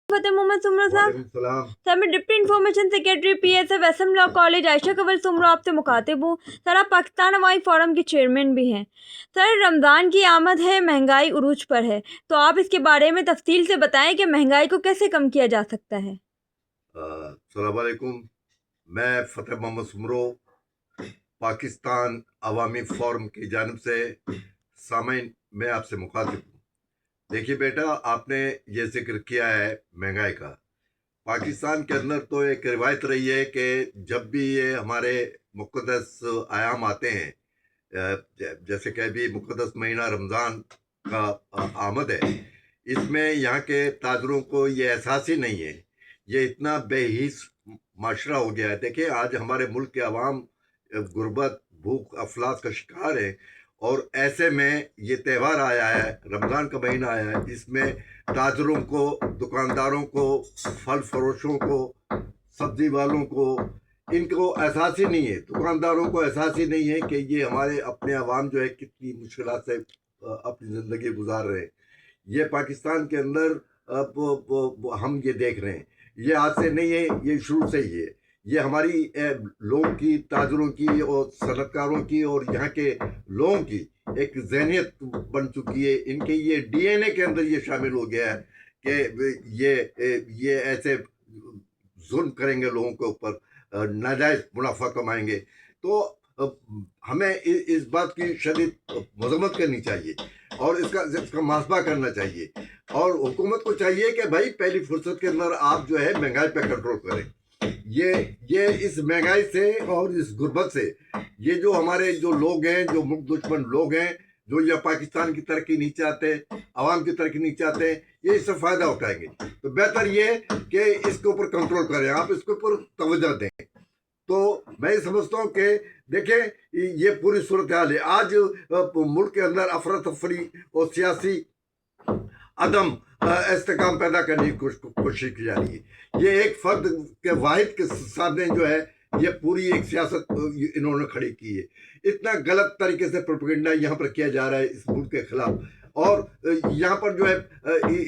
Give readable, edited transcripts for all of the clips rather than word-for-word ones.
फतेह मोहम्मद सुमरो साहब। सलाम। सर मैं deputy information secretary PSF SM law college Ayesha Kanwal Soomro आपसे मुखातिब हूँ। सर आप पाकिस्तान अवामी फोरम के चेयरमैन भी हैं। सर रमज़ान की आमद है, महंगाई उरूज पर है, तो आप इसके बारे में तफसील से बताएं कि महंगाई को कैसे कम किया जा सकता है। अस्सलाम वालेकुम। मैं फतेह मोहम्मद सुमरो पाकिस्तान अवामी फोरम की जानिब से सामीन मैं आपसे मुखातिब हूँ। देखिए बेटा, आपने ये जिक्र किया है महंगाई का। पाकिस्तान के अंदर तो एक रिवायत रही है कि जब भी ये हमारे मुक़द्दस आयाम आते हैं, जैसे कि अभी मुक़द्दस महीना रमज़ान का आमद है, इसमें यहाँ के ताजरों को ये एहसास ही नहीं है। ये इतना बेहिस माशरा हो गया है। देखिए आज हमारे मुल्क के अवाम गुर्बत, भूख, अफलास का शिकार है, और ऐसे में ये त्यौहार आया है, रमज़ान का महीना आया है, इसमें ताजरों को, दुकानदारों को, फल फरोशों को, सब्जी वालों को, इनको एहसास ही नहीं है, दुकानदारों को एहसास ही नहीं है कि ये हमारे अपने अवाम जो है कितनी मुश्किलात से अपनी ज़िंदगी गुजार रहे हैं। ये पाकिस्तान के अंदर हम ये देख रहे हैं, ये आज से नहीं है, ये शुरू से ही है। ये हमारी लोगों की, ताजरों की और सनतकारों की और यहाँ के लोगों की एक जहनियत बन चुकी है। इनके ये DNA के अंदर ये शामिल हो गया है कि ये ऐसे जुल्म करेंगे लोगों के ऊपर, नाजायज मुनाफा कमाएंगे। तो हमें इस बात की शदीद मजम्मत करनी चाहिए और इसका मुहासबा करना चाहिए, और हुकूमत को चाहिए कि भाई पहली फुर्सत के अंदर आप जो है महंगाई पे कंट्रोल करें। ये इस महंगाई से और इस गुर्बत से ये जो हमारे जो लोग हैं, जो मुल्क दुश्मन लोग हैं, जो ये पाकिस्तान की तरक्की नहीं चाहते, अवाम की तरक्की नहीं चाहते, ये इससे फ़ायदा उठाएंगे। तो बेहतर ये कि इसके ऊपर कंट्रोल करें, आप इसके ऊपर तवज्जो दें। तो मैं समझता हूँ कि देखें ये पूरी सूरत हाल है। आज मुल्क के अंदर अफरा तफरी और सियासी अदम इस्तेकाम पैदा करने की कोशिश की जा रही है। ये एक फर्द के वाहिद के सामने जो है ये पूरी एक सियासत इन्होंने खड़ी की है। इतना गलत तरीके से प्रोपेगेंडा यहाँ पर किया जा रहा है इस मुल्क के खिलाफ, और यहाँ पर जो है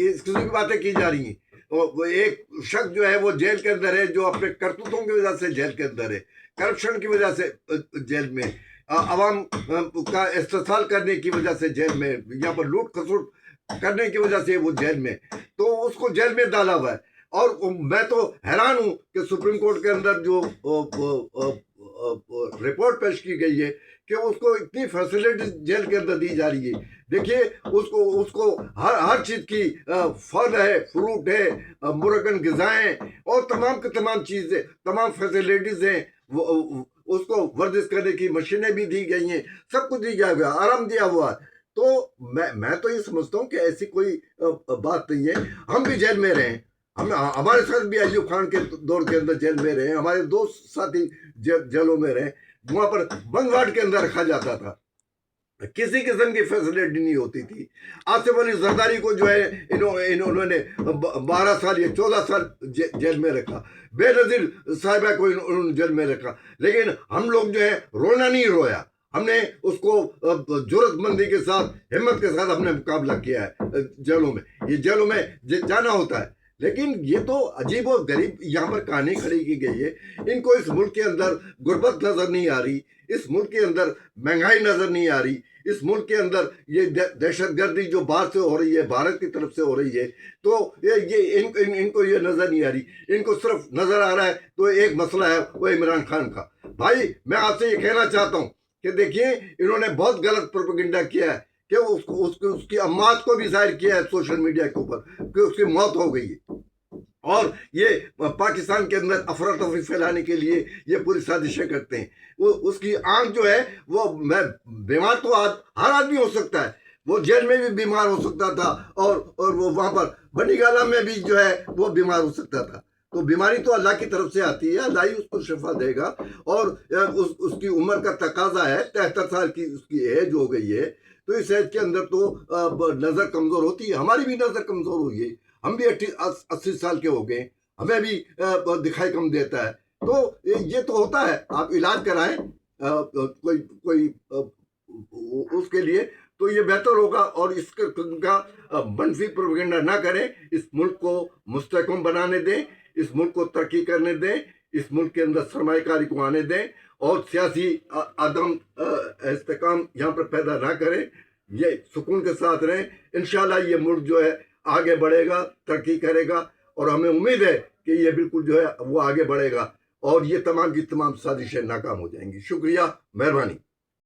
इस किस्म की बातें की जा रही हैं। और एक शख्स जो है वो जेल के अंदर है, जो अपने करतूतों की वजह से जेल के अंदर है, करप्शन की वजह से जेल में, अवाम का इस्तेसाल करने की वजह से जेल में, यहाँ पर लूट खसुट करने की वजह से वो जेल में, तो उसको जेल में डाला हुआ है। और मैं तो हैरान हूं कि सुप्रीम कोर्ट के अंदर जो रिपोर्ट पेश की गई है कि उसको इतनी फैसिलिटी जेल के अंदर दी जा रही है। देखिए उसको हर चीज की फल है, फ्रूट है, मुरगन ग़िज़ाएं और तमाम की तमाम चीजें, तमाम फैसिलिटीज हैं। उसको वर्जिश करने की मशीनें भी दी गई हैं, सब कुछ दिया गया, आराम दिया हुआ है। तो मैं तो ये समझता हूँ कि ऐसी कोई बात नहीं है। हम भी जेल में रहे, हमारे साथ भी अयूब खान के दौर के अंदर जेल में रहे, हमारे दो साथी जेलों में रहे, वहां पर बंद वार्ड के अंदर रखा जाता था, किसी किस्म की फैसिलिटी नहीं होती थी। आसिफ अली जरदारी को जो है इन्होंने 12 साल या 14 साल जेल में रखा, बेनजीर साहिबा को इन्होंने जेल में रखा, लेकिन हम लोग जो है रोना नहीं रोया। हमने उसको जुर्रतमंदी के साथ, हिम्मत के साथ हमने मुकाबला किया है जेलों में। ये जेलों में जाना होता है, लेकिन ये तो अजीब और गरीब यहाँ पर कहानी खड़ी की गई है। इनको इस मुल्क के अंदर गुर्बत नजर नहीं आ रही, इस मुल्क के अंदर महंगाई नजर नहीं आ रही, इस मुल्क के अंदर ये दहशतगर्दी जो बाहर से हो रही है, भारत की तरफ से हो रही है, तो इनको ये नजर नहीं आ रही। इनको सिर्फ नजर आ रहा है तो एक मसला है, वो इमरान खान का। भाई मैं आपसे ये कहना चाहता हूँ कि देखिए इन्होंने बहुत गलत प्रोपेगेंडा किया है कि उसकी अम्मात को भी जाहिर किया है सोशल मीडिया के ऊपर कि उसकी मौत हो गई है, और ये पाकिस्तान के अंदर अफरा तफरी फैलाने के लिए ये पूरी साजिशें करते हैं। वो उसकी आंख जो है वो, मैं बीमार तो हर आदमी हो सकता है, वो जेल में भी बीमार हो सकता था, और वो वहां पर बनीगाला में भी जो है वो बीमार हो सकता था। तो बीमारी तो अल्लाह की तरफ से आती है, अल्लाह ही उसको शिफा देगा। और उसकी उम्र का तकाजा है, 73 साल की उसकी एज हो गई है, तो इस एज के अंदर तो नजर कमजोर होती है। हमारी भी नजर कमजोर हुई है, हम भी 80 साल के हो गए, हमें भी दिखाई कम देता है। तो ये तो होता है, आप इलाज कराएं, कोई उसके लिए تو یہ بہتر ہوگا. اور اس کا منفی پروپیگنڈا نہ کریں. اس ملک کو مستحکم بنانے دیں, اس ملک کو ترقی کرنے دیں, اس ملک کے اندر سرمایہ کاری کو آنے دیں, اور سیاسی عدم استحکام یہاں پر پیدا نہ کریں. یہ سکون کے ساتھ رہیں. انشاءاللہ یہ ملک جو ہے آگے بڑھے گا, ترقی کرے گا, اور ہمیں امید ہے کہ یہ بالکل جو ہے وہ آگے بڑھے گا, اور یہ تمام کی تمام سازشیں ناکام ہو جائیں گی. شکریہ, مہربانی.